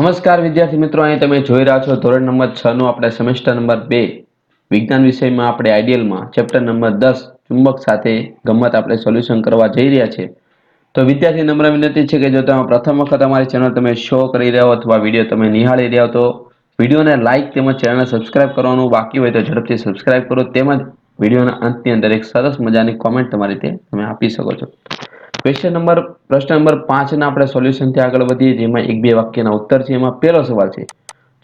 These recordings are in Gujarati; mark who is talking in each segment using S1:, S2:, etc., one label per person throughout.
S1: નમસ્કાર વિદ્યાર્થી મિત્રો, અહીં તમે જોઈ રહ્યા છો ધોરણ નંબર 6 નું આપણે સેમેસ્ટર નંબર 2 વિજ્ઞાન વિષયમાં આપણે આઈડિયલમાં ચેપ્ટર નંબર 10 ચુંબક સાથે ગમ્મત આપણે સોલ્યુશન કરવા જઈ રહ્યા છે। તો વિદ્યાર્થી નમ્ર વિનંતી છે કે જો તમે પ્રથમ વખત અમારી ચેનલ તમે શો કરી રહ્યા હો અથવા વિડીયો તમે નિહાળી રહ્યા હો તો વિડીયોને લાઇક તેમજ ચેનલને સબસ્ક્રાઇબ કરવાનું બાકી હોય તો ઝડપથી સબસ્ક્રાઇબ કરો, તેમજ વિડીયોના અંતની અંદર એક સરસ મજાની કોમેન્ટ તમારી રીતે તમે આપી શકો છો। પ્રશ્ન નંબર 5 ના આપણે સોલ્યુશનથી આગળ વધીએ, જેમાં એક બે વાક્યના ઉત્તર છે। એમાં પહેલો સવાલ છે,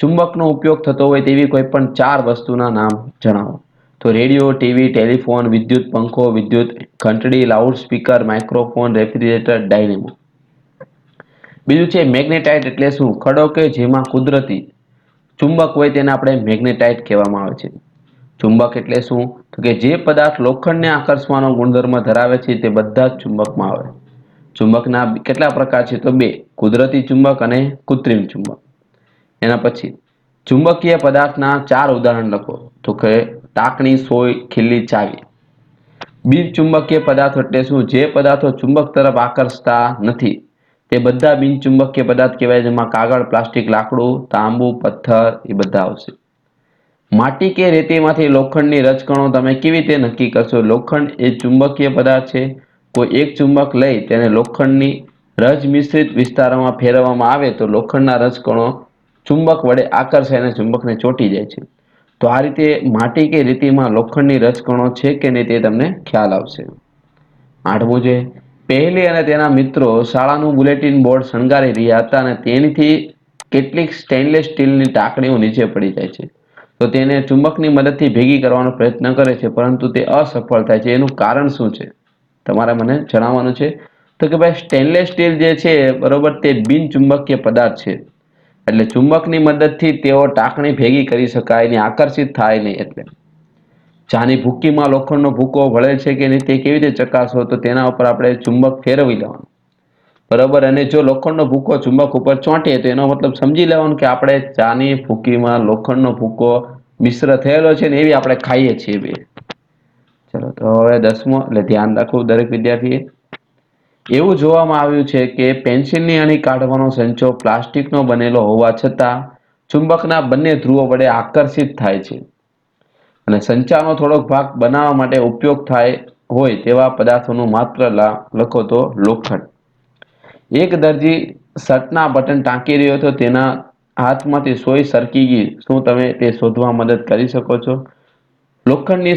S1: ચુંબકનો ઉપયોગ થતો હોય તેવી કોઈ પણ 4 વસ્તુના નામ જણાવો। તો રેડિયો, ટીવી, ટેલિફોન, વિદ્યુત પંખો, વિદ્યુત ઘંટડી, loud speaker, microphone, refrigerator, dynamo. બીજું છે મેગ્નેટાઇટ એટલે શું? ખડો કે જેમાં કુદરતી ચુંબક હોય તેને આપણે મેગ્નેટાઇટ કહેવામાં આવે છે। ચુંબક એટલે શું? તો કે જે પદાર્થ લોખંડને આકર્ષવાનો ગુણધર્મ ધરાવે છે તે બધા જ ચુંબકમાં આવે। ચુંબકના કેટલા પ્રકાર છે? તો બે, કુદરતી ચુંબક અને કૃત્રિમ ચુંબક। એના પછી ચુંબકીય પદાર્થના 4 ઉદાહરણ લખો। તો કે ટાંકણી, સોય, ખીલી, ચાવી। બિન ચુંબકીય પદાર્થો એટલે શું? જે પદાર્થો ચુંબક તરફ આકર્ષતા નથી તે બધા બિનચુંબકીય પદાર્થ કહેવાય, જેમાં કાગળ, પ્લાસ્ટિક, લાકડું, તાંબુ, પથ્થર એ બધા આવશે। માટી કે રેતીમાંથી લોખંડની રજકણો તમે કેવી રીતે નક્કી કરશો? લોખંડ એ ચુંબકીય પદાર્થ છે। કોઈ એક ચુંબક લઈ તેને લોખંડની રજ મિશ્રિત વિસ્તારોમાં ફેરવવામાં આવે તો લોખંડના રજકણો ચુંબક વડે આકર્ષાય અને ચુંબકને ચોંટી જાય છે। તો આ રીતે માટી કે રેતીમાં લોખંડની રજકણો છે કે નહીં તે તમને ખ્યાલ આવશે। 8મું છે, પહેલી અને તેના મિત્રો શાળાનું બુલેટિન બોર્ડ શણગારી રહ્યા હતા અને તેનાથી કેટલીક સ્ટેનલેસ સ્ટીલની ટાંકણીઓ નીચે પડી જાય છે। તો તેને ચુંબકની મદદથી ભેગી કરવાનો પ્રયત્ન કરે છે, પરંતુ તે અસફળ થાય છે। એનું કારણ શું છે તમારે મને જણાવવાનું છે। તો કે ભાઈ સ્ટેનલેસ સ્ટીલ જે છે બરોબર, તે બિનચુંબકીય પદાર્થ છે, એટલે ચુંબકની મદદથી તેઓ ટાંકણી ભેગી કરી શકાય નહીં, આકર્ષિત થાય નહીં। એટલે ચાની ભૂકીમાં લોખંડનો ભૂકો વળે છે કે નહીં તે કેવી રીતે ચકાસો? તો તેના ઉપર આપણે ચુંબક ફેરવી લેવાનું, બરોબર, અને જો લોખંડનો ભૂકો ચુંબક ઉપર ચોંટે તો એનો મતલબ સમજી લેવાનું કે આપણે ચાની ભૂકીમાં લોખંડનો ભૂકો મિશ્ર થયેલો છે ને એવી આપણે ખાઈએ છીએ બે। ચલો, તો હવે 10મો, એટલે ધ્યાન રાખવું દરેક વિદ્યાર્થીએ। એવું જોવામાં આવ્યું છે કે પેન્સિલની અણી કાઢવાનો સંચો પ્લાસ્ટિકનો બનેલો હોવા છતાં ચુંબકના બંને ધ્રુવો વડે આકર્ષિત થાય છે, અને સંચાનો થોડોક ભાગ બનાવવા માટે ઉપયોગ થાય હોય તેવા પદાર્થોનું માત્ર લખો તો લોખંડ। એક દરજી શર્ટના બટન ટાંકી રહ્યો હતો, તેના હાથમાંથી સોય સરકી ગઈ, શું તમે તે શોધવા મદદ કરી શકો છો? લોખંડની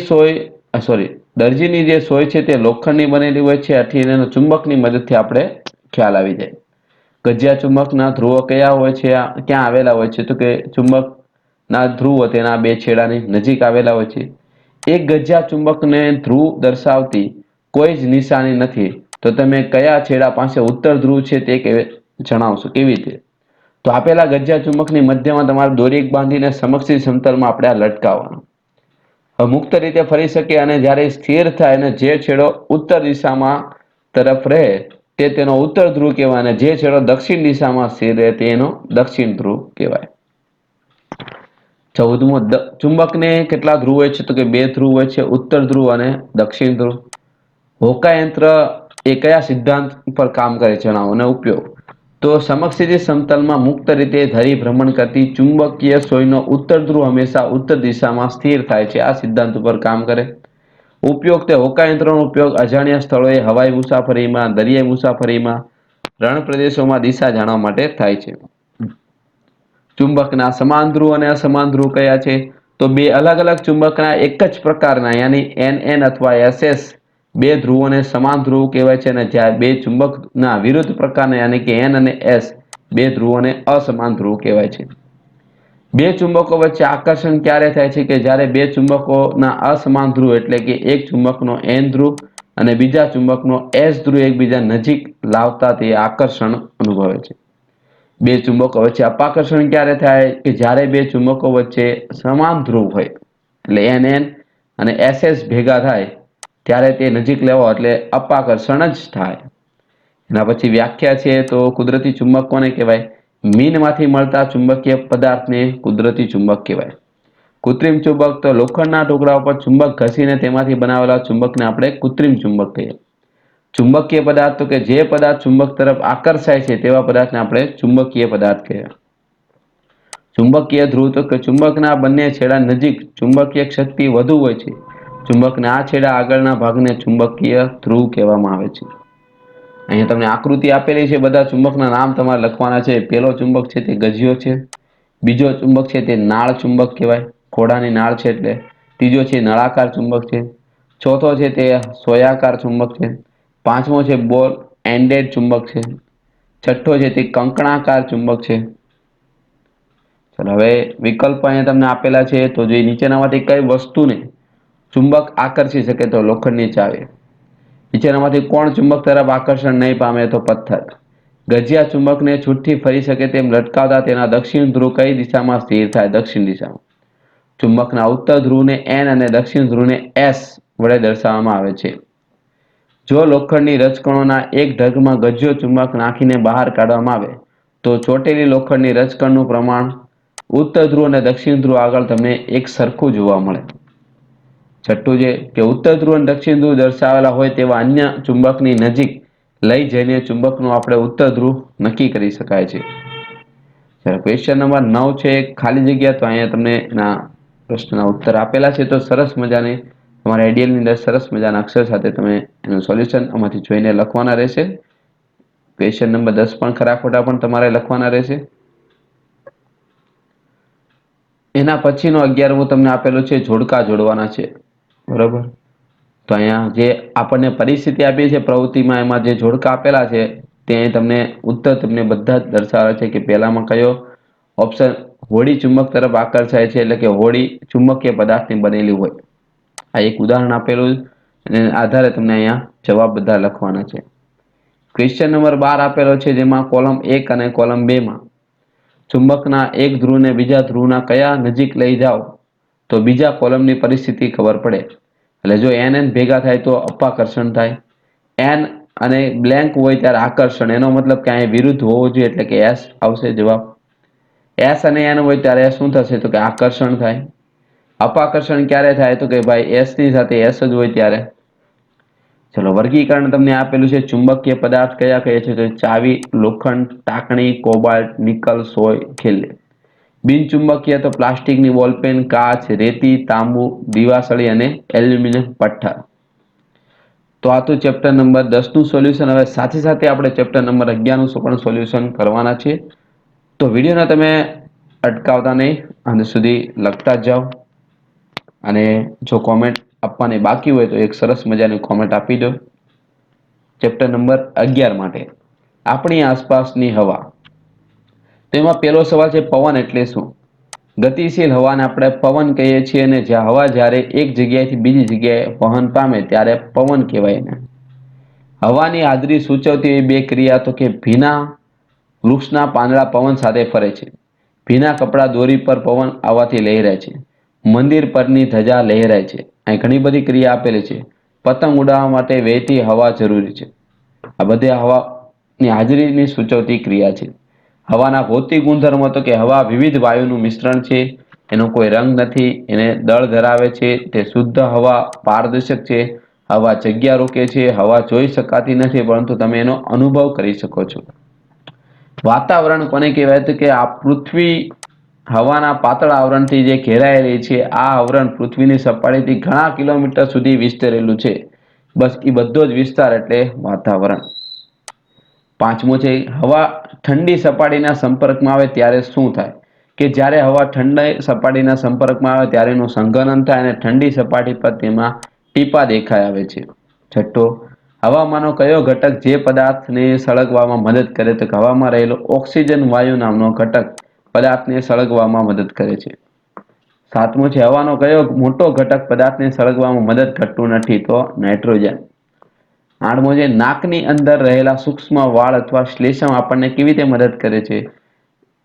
S1: દરજીની જે સોય છે તે લોખંડની બનેલી હોય છે, આથી એનો ચુંબકની મદદથી આપણે ખ્યાલ આવી જાય। ગજિયા ચુંબકના ધ્રુવો કયા હોય છે, ક્યાં આવેલા હોય છે? તો કે ચુંબકના ધ્રુવો તેના બે છેડાની નજીક આવેલા હોય છે। એક ગજિયા ચુંબકને ધ્રુવ દર્શાવતી કોઈ જ નિશાની નથી, તો તમે કયા છેડા પાસે ઉત્તર ધ્રુવ છે તે જણાવશો, કેવી રીતે? તો આપેલા ગજિયા ચુંબકની મધ્યમાં તમારે દોરી બાંધીને સમક્ષી સમતલમાં આપણે આ લટકાવવાનું, મુક્ત રીતે ફરી શકે, અને જ્યારે સ્થિર થાય અને જે છેડો ઉત્તર દિશામાં તરફ રહે તે તેનો ઉત્તર ધ્રુવ કહેવાય, અને જે છેડો દક્ષિણ દિશામાં સ્થિર રહે તેનો દક્ષિણ ધ્રુવ કહેવાય। 14મો, ચુંબકને કેટલા ધ્રુવ હોય છે? તો કે 2 ધ્રુવ હોય છે, ઉત્તર ધ્રુવ અને દક્ષિણ ધ્રુવ। હોકાયંત્ર એ કયા સિદ્ધાંત પર કામ કરે છે જણાવો, અને ઉપયોગ? તો સમક્ષિતિ સમતલમાં મુક્ત રીતે ધરી ભ્રમણ કરતી ચુંબકીય સોયનો ઉત્તર ધ્રુવ હંમેશા ઉત્તર દિશામાં સ્થિર થાય છે, આ સિદ્ધાંત ઉપર કામ કરે। ઉપયોગ, તે હોકાયંત્રનો ઉપયોગ અજાણ્યા સ્થળોએ, હવાઈ મુસાફરીમાં, દરિયાઈ મુસાફરીમાં, રણ પ્રદેશોમાં દિશા જાણવા માટે થાય છે। ચુંબકના સમાન ધ્રુવ અને અસમાન ધ્રુવ કયા છે? તો બે અલગ અલગ ચુંબકના એક જ પ્રકારના યાની NN અથવા SS બે ધ્રુવોને સમાન ધ્રુવ કહેવાય છે, અને જ્યારે બે ચુંબકના વિરુદ્ધ પ્રકારના યાની કે N અને S બે ધ્રુવોને અસમાન ધ્રુવ કહેવાય છે। બે ચુંબકો વચ્ચે આકર્ષણ ક્યારે થાય છે? કે જ્યારે બે ચુંબકોના અસમાન ધ્રુવ એટલે કે એક ચુંબકનો N ધ્રુવ અને બીજા ચુંબકનો S ધ્રુવ એકબીજા નજીક લાવતા તે આકર્ષણ અનુભવે છે। બે ચુંબકો વચ્ચે અપાકર્ષણ ક્યારે થાય? કે જ્યારે બે ચુંબકો વચ્ચે સમાન ધ્રુવ હોય, એટલે NN અને SS ભેગા થાય ત્યારે તે નજીક લેવો એટલે અપાકર્ષણ જ થાય। એના પછી વ્યાખ્યા છે, તો કુદરતી ચુંબક કોને કહેવાય? મીનમાંથી મળતા ચુંબકીય પદાર્થને કુદરતી ચુંબક કહેવાય। કૃત્રિમ ચુંબક, તો લોખંડના ટુકડા ઉપર ચુંબક ઘસીને તેમાંથી બનાવેલા ચુંબકને આપણે કૃત્રિમ ચુંબક કહીએ। ચુંબકીય પદાર્થ, તો કે જે પદાર્થ ચુંબક તરફ આકર્ષાય છે તેવા પદાર્થને આપણે ચુંબકીય પદાર્થ કહીએ। ચુંબકીય ધ્રુવ તો કે ચુંબકના બંને છેડા નજીક ચુંબકીય શક્તિ વધુ હોય છે. ચુંબકના આ છેડા આગળના ભાગને ચુંબકીય ધ્રુવ કહેવામાં આવે છે. અહીંયા તમને આકૃતિ આપેલી છે, બધા ચુંબકના નામ તમારે લખવાના છે. પહેલો ચુંબક છે તે ગજિયો છે. બીજો ચુંબક છે તે નાળ ચુંબક કહેવાય, ઘોડાની નાળ છે એટલે. ત્રીજો છે નળાકાર ચુંબક છે. ચોથો છે તે સોયાકાર ચુંબક છે. પાંચમો છે બોલ એન્ડેડ ચુંબક છે. છઠ્ઠો છે તે કંકણાકાર ચુંબક છે. ચલો હવે વિકલ્પ અહીંયા તમને આપેલા છે, તો જે નીચેનામાંથી કઈ વસ્તુને ચુંબક આકર્ષી શકે? તો લોખંડની ચાવી. નીચેનામાંથી કોણ ચુંબક તરફ આકર્ષણ નહીં પામે? તો પથ્થર. ગજિયા ચુંબકને છૂટથી ફરી શકે તેમ લટકાવતા તેના દક્ષિણ ધ્રુવ કઈ દિશામાં સ્થિર થાય? દક્ષિણ દિશામાં. ચુંબકના ઉત્તર ધ્રુવને N અને દક્ષિણ ધ્રુવને S વડે દર્શાવવામાં આવે છે. જો લોખંડની રજકણોના એક ઢગમાં ગજિયો ચુંબક નાખીને બહાર કાઢવામાં આવે તો ચોટેલી લોખંડની રજકણનું પ્રમાણ ઉત્તર ધ્રુવ અને દક્ષિણ ધ્રુવ આગળ તમને એક સરખું જોવા મળે. છઠ્ઠું છે કે ઉત્તર ધ્રુવ અને દક્ષિણ ધ્રુવ દર્શાવેલા હોય તેવા અન્ય ચુંબકની નજીક લઈ જઈને ચુંબકનું આપણે ઉત્તર ધ્રુવ નક્કી કરી શકાય છે. ક્વેશ્ચન નંબર 9 છે ખાલી જગ્યા. તો અહીંયા તમને એના પ્રશ્નના ઉત્તર આપેલા છે. તો સરસ મજાની તમારા આઈડિયલની અંદર સરસ મજાના અક્ષર સાથે તમે એનું સોલ્યુશન આમાંથી જોઈને લખવાના રહેશે. ક્વેશ્ચન નંબર 10 પણ ખરા ખોટા પણ તમારે લખવાના રહેશે. એના પછીનો 11મો તમને આપેલો છે જોડકા જોડવાના છે. બરોબર. તો અહીંયા જે આપણને પરિસ્થિતિ આપી છે પ્રવૃત્તિમાં, એમાં જે જોડકા આપેલા છે તે તમને ઉત્તર તમને બધા જ દર્શાવે છે કે પહેલામાં કયો ઓપ્શન હોડી ચુંબક તરફ આકર્ષાય છે, એટલે કે હોડી ચુંબકીય પદાર્થની બનેલી હોય. આ એક ઉદાહરણ આપેલું અને આધારે તમને અહીંયા જવાબ બધા લખવાના છે. ક્વેશ્ચન નંબર 12 આપેલો છે, જેમાં કોલમ 1 અને કોલમ 2 માં ચુંબકના એક ધ્રુવને બીજા ધ્રુવના કયા નજીક લઈ જાઓ તો બીજા કોલમની પરિસ્થિતિ ખબર પડે. એટલે જો n ભેગા થાય તો અપાકર્ષણ થાય. n અને બ્લેન્ક હોય ત્યારે આકર્ષણ. એનો મતલબ કે અહીંયા વિરુદ્ધ હોવો જોઈએ, એટલે કે S આવશે જવાબ. S અને n હોય ત્યારે શું થશે? તો કે આકર્ષણ થાય. અપાકર્ષણ ક્યારે થાય? તો કે ભાઈ S ની સાથે S જ હોય ત્યારે. ચલો વર્ગીકરણ તમને આપેલું છે. ચુંબકીય પદાર્થ કયા કહે છે? તો ચાવી, લોખંડ, ટાંકણી, કોબાલ્ટ, નિકલ, સોય, ખેલે. બિનચુંબકીય તો પ્લાસ્ટિકની બોલપેન, કાચ, રેતી, તાંબુ, દીવાસળી અને એલ્યુમિનિયમ પઠ્ઠા. તો આ તો ચેપ્ટર નંબર 10 નું સોલ્યુશન. હવે સાથે સાથે આપણે ચેપ્ટર નંબર 11 નું પણ સોલ્યુશન કરવાના છે. તો વિડીયોને તમે અટકાવતા નહીં, અંત સુધી લખતા જ જાઓ. અને જો કોમેન્ટ આપવાની બાકી હોય તો એક સરસ મજાની કોમેન્ટ આપી દો. ચેપ્ટર નંબર 11 માટે આપણી આસપાસની હવા. તો એમાં પહેલો સવાલ છે પવન એટલે શું? ગતિશીલ હવાને આપણે પવન કહીએ છીએ, અને જ્યાં હવા જ્યારે એક જગ્યાએથી બીજી જગ્યાએ વહન પામે ત્યારે પવન કહેવાય એને. હવાની હાજરી સૂચવતી એવી બે ક્રિયા તો કે ભીના વૃક્ષના પાંદડા પવન સાથે ફરે છે. ભીના કપડા દોરી પર પવન આવવાથી લહેરાય છે. મંદિર પરની ધજા લહેરાય છે. અહીં ઘણી બધી ક્રિયા આપેલી છે. પતંગ ઉડાવવા માટે વહેતી હવા જરૂરી છે. આ બધી હવાની હાજરીની સૂચવતી ક્રિયા છે. હવાના ભૌતિક ગુણધર્મો તો કે હવા વિવિધ વાયુનું મિશ્રણ છે. એનો કોઈ રંગ નથી, એને દળ ધરાવે છે, તે શુદ્ધ હવા, પારદર્શક છે, હવા જગ્યા રોકે છે, હવા જોઈ શકાતી નથી પરંતુ તમે એનો અનુભવ કરી શકો છો. વાતાવરણ કોને કહેવાય? તો કે આ પૃથ્વી હવાના પાતળા આવરણથી જે ઘેરાયેલી છે. આ આવરણ પૃથ્વીની સપાટીથી ઘણા કિલોમીટર સુધી વિસ્તરેલું છે. બસ એ બધો જ વિસ્તાર એટલે વાતાવરણ. પાંચમો છે હવા ઠંડી સપાટીના સંપર્કમાં આવે ત્યારે શું થાય? કે જ્યારે હવા ઠંડી સપાટીના સંપર્કમાં આવે ત્યારે એનું સંઘનન થાય અને ઠંડી સપાટી પર તેમાં ટીપા દેખાઈ આવે છે. છઠ્ઠો, હવામાંનો કયો ઘટક જે પદાર્થને સળગવામાં મદદ કરે? તો હવામાં રહેલો ઓક્સિજન વાયુ નામનો ઘટક પદાર્થને સળગવામાં મદદ કરે છે. સાતમો છે હવાનો કયો મોટો ઘટક પદાર્થને સળગવામાં મદદ કરતું નથી? તો નાઇટ્રોજન. આઠમો છે નાકની અંદર રહેલા સૂક્ષ્મ વાળ અથવા શ્લેષમ આપણને કેવી રીતે મદદ કરે છે?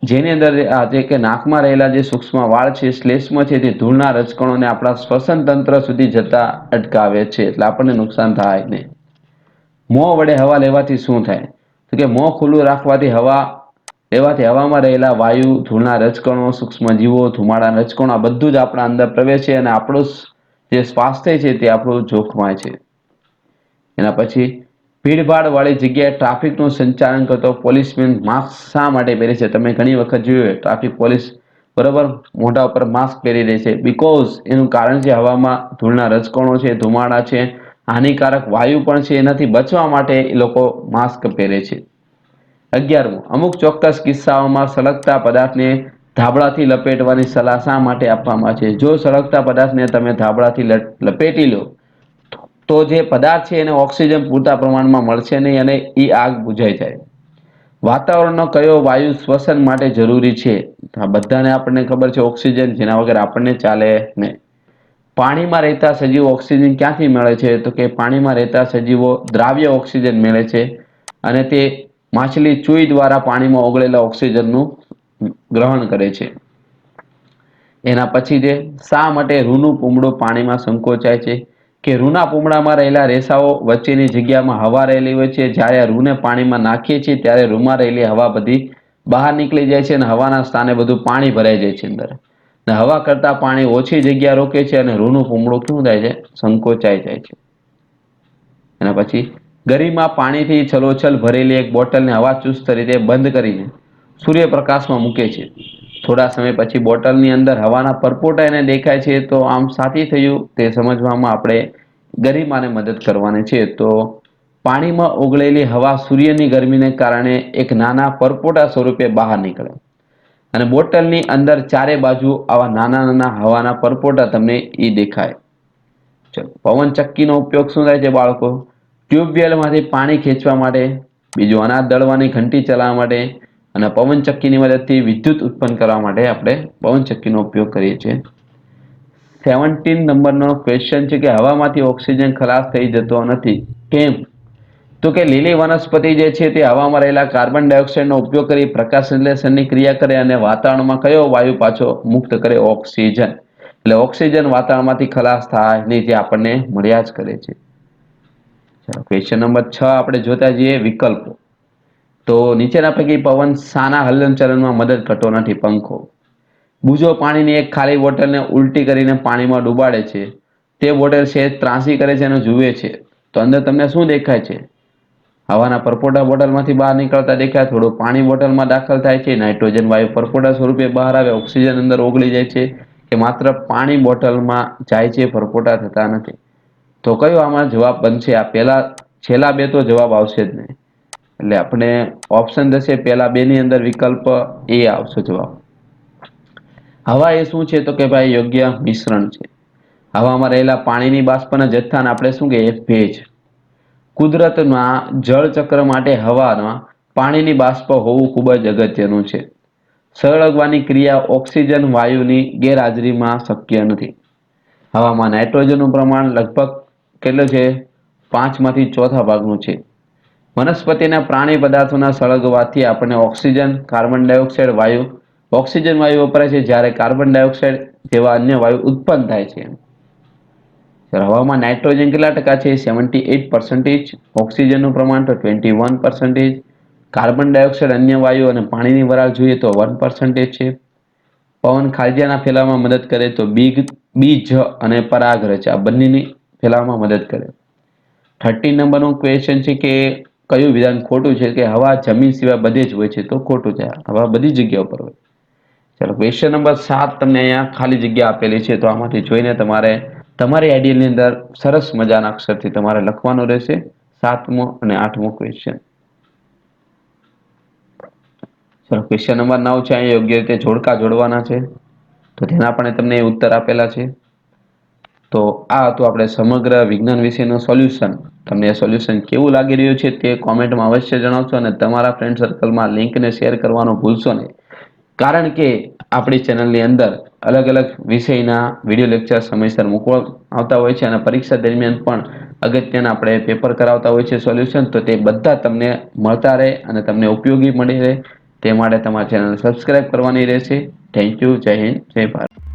S1: જેની અંદર જે કે નાકમાં રહેલા જે સૂક્ષ્મ વાળ છે, શ્લેષ્મ છે, તે ધૂળના રજકણોને આપણા શ્વસન તંત્ર સુધી જતા અટકાવે છે, એટલે આપણને નુકસાન થાય નહીં. મોં વડે હવા લેવાથી શું થાય? તો કે મોં ખુલ્લું રાખવાથી હવામાં રહેલા વાયુ, ધૂળના રજકણો, સૂક્ષ્મ જીવો, ધુમાડાના રજકણો આ બધું જ આપણા અંદર પ્રવેશે અને આપણું જે સ્વાસ્થ્ય છે તે આપણું જોખમાય છે. એના પછી ભીડભાડ વાળી જગ્યાએ ટ્રાફિકનું સંચાલન કરતો પોલીસમેન માસ્ક શા માટે પહેરે છે? તમે ઘણી વખત જોયું ટ્રાફિક પોલીસ બરાબર, મોઢા ઉપર માસ્ક પહેરી રહે છે બીકોઝ એનું કારણ છે હવામાં ધૂળના રજકણો છે, ધુમાડા છે, હાનિકારક વાયુ પણ છે, એનાથી બચવા માટે એ લોકો માસ્ક પહેરે છે. 11મું, અમુક ચોક્કસ કિસ્સાઓમાં સળગતા પદાર્થને ધાબળાથી લપેટવાની સલાહ શા માટે આપવામાં આવે છે? જો સળગતા પદાર્થને તમે ધાબળાથી લપેટી લો તો જે પદાર્થ છે એને ઓક્સિજન પૂરતા પ્રમાણમાં મળશે નહીં અને એ આગ બુઝાઈ જાય. વાતાવરણનો કયો વાયુ શ્વસન માટે જરૂરી છે? આ બધાને આપણને ખબર છે ઓક્સિજન, જેના વગર આપણને ચાલે નહીં. પાણીમાં રહેતા સજીવો ઓક્સિજન ક્યાંથી મળે છે? તો કે પાણીમાં રહેતા સજીવો દ્રાવ્ય ઓક્સિજન મેળવે છે અને તે માછલી ચૂઈ દ્વારા પાણીમાં ઓગળેલા ઓક્સિજનનું ગ્રહણ કરે છે. એના પછી જે શા માટે રૂનું પૂમડું પાણીમાં સંકોચાય છે? કે રૂના પૂમડામાં રહેલા રેસાઓ વચ્ચેની જગ્યામાં હવા રહેલી હોય છે. જ્યારે રૂને પાણીમાં નાખીએ છીએ ત્યારે રૂમાં રહેલી હવા બધી બહાર નીકળી જાય છે અને હવાના સ્થાને બધું પાણી ભરાઈ જાય છે અંદર. હવા કરતાં પાણી ઓછી જગ્યા રોકે છે અને રૂનું પૂમડું શું થાય છે? સંકોચાઈ જાય છે. એના પછી ગરીમાં પાણીથી છલોછલ ભરેલી એક બોટલને હવાચુસ્ત રીતે બંધ કરીને સૂર્યપ્રકાશમાં મૂકે છે. થોડા સમય પછી બોટલની અંદર હવાના પરપોટા એને દેખાય છે. તો આમ સાથી થયું તે સમજવામાં આપણે ગરિમાને મદદ કરવાની છે. તો પાણીમાં ઓગળેલી હવા સૂર્યની ગરમીને કારણે એક નાના પરપોટા સ્વરૂપે બહાર નીકળે અને બોટલની અંદર ચારે બાજુ આવા નાના નાના હવાના પરપોટા તમને એ દેખાય. ચલો, પવનચક્કીનો ઉપયોગ શું થાય છે બાળકો? ટ્યુબવેલમાંથી પાણી ખેંચવા માટે, બીજું અનાજ દળવાની ઘંટી ચલાવવા માટે અને પવનચક્કીની મદદથી વિદ્યુત ઉત્પન્ન કરવા માટે આપણે પવનચક્કીનો ઉપયોગ કરીએ છીએ. 17 નંબરનો ક્વેશ્ચન છે કે હવામાંથી ઓક્સિજન ખલાસ થઈ જતો નથી. કેમ? તો કે લીલી વનસ્પતિ જે છે તે હવામાં રહેલા કાર્બન ડાયોક્સાઇડનો ઉપયોગ કરી પ્રકાશ સંશ્લેષણની ક્રિયા કરે અને વાતાવરણમાં કયો વાયુ પાછો મુક્ત કરે? ઓક્સિજન. એટલે ઓક્સિજન વાતાવરણમાંથી ખલાસ થાય નહીં, જે આપણને મળ્યા જ કરે છે. ક્વેશ્ચન નંબર 6 આપણે જોતા જઈએ વિકલ્પો. તો નીચેના પૈકી પવન શાના હલનચલનમાં મદદ કરતો નથી? પંખો. બુજો પાણીની એક ખાલી બોટલને ઉલટી કરીને પાણીમાં ડુબાડે છે. તે બોટલ સહેજ ત્રાંસી કરે છે અને જુએ છે તો અંદર તમને શું દેખાય છે? હવાના પરપોટા બોટલમાંથી બહાર નીકળતા દેખાય, થોડું પાણી બોટલમાં દાખલ થાય છે, નાઇટ્રોજન વાયુ પરપોટા સ્વરૂપે બહાર આવે, ઓક્સિજન અંદર ઓગળી જાય છે કે માત્ર પાણી બોટલમાં જાય છે, પરપોટા થતા નથી? તો કયો આમાં જવાબ બનશે? આ છેલ્લા બે તો જવાબ આવશે જ નહીં. એટલે આપણે ઓપ્શન થશે પહેલા બે ની અંદર વિકલ્પ એ આવશે જવાબ. હવા એ શું છે? તો કે ભાઈ યોગ્ય મિશ્રણ છે. હવામાં રહેલા પાણીની બાષ્પના જથ્થાને આપણે શું કહીએ? ભેજ. કુદરતના જળચક્ર માટે હવામાં પાણીની બાષ્પ હોવું ખૂબ જ અગત્યનું છે. સળગવાની ક્રિયા ઓક્સિજન વાયુની ગેરહાજરીમાં શક્ય નથી. હવામાં નાઇટ્રોજનનું પ્રમાણ લગભગ કેટલું છે? 5માંથી ચોથા ભાગનું છે. વનસ્પતિના પ્રાણી પદાર્થોના સળગવાથી આપણને ઓક્સિજન, કાર્બન ડાયોક્સાઇડ વાયુ, ઓક્સિજન વાયુ વપરાય છે જ્યારે કાર્બન ડાયોક્સાઇડ જેવા અન્ય વાયુ ઉત્પન્ન થાય છે. હવામાં નાઇટ્રોજન કેટલા ટકા છે? 78%. ઓક્સિજનનું પ્રમાણ તો 21%. કાર્બન ડાયોક્સાઇડ, અન્ય વાયુ અને પાણીની વરાળ જોઈએ તો 1% છે. પવન ખાદ્યના ફેલાવવામાં મદદ કરે તો બીજ અને પરાગરજ આ બંનેની ફેલાવવામાં મદદ કરે. 13 નંબરનું ક્વેશ્ચન છે કે કયું વિધાન ખોટું છે? કે હવા જમીન સિવાય બધે જ હોય છે. તો ખોટું છે. હવા બધી જગ્યા ઉપર હોય. ચલો, ક્વેશ્ચન નંબર 7 તમને અહીંયા ખાલી જગ્યા આપેલી છે. તો આમાંથી જોઈને તમારે તમારી આઈડિયાની અંદર સરસ મજાના અક્ષરથી તમારે લખવાનું રહેશે. 7મો અને 8મો ક્વેશ્ચન. ચલો, ક્વેશ્ચન નંબર 9 છે. અહીંયા યોગ્ય રીતે જોડકા જોડવાના છે. તો તેના પણ તમને ઉત્તર આપેલા છે. તો આ હતું આપણે સમગ્ર વિજ્ઞાન વિષયનું સોલ્યુશન. તમને સોલ્યુશન કેવું લાગી રહ્યું છે તે કોમેન્ટમાં અવશ્ય જણાવશો અને તમારા ફ્રેન્ડ સર્કલમાં લિંકને શેર કરવાનું ભૂલશો નહીં. કારણ કે આપણી ચેનલની અંદર અલગ અલગ વિષયના વિડીયો લેક્ચર સમયસર મૂકવા આવતા હોય છે અને પરીક્ષા દરમિયાન પણ અગત્યના આપણે પેપર કરાવતા હોય છે સોલ્યુશન. તો તે બધા તમને મળતા રહે અને તમને ઉપયોગી મળી રહે તે માટે તમારી ચેનલ સબસ્ક્રાઇબ કરવાની રહેશે. Thank you. જય હિન્દ, જય ભારત.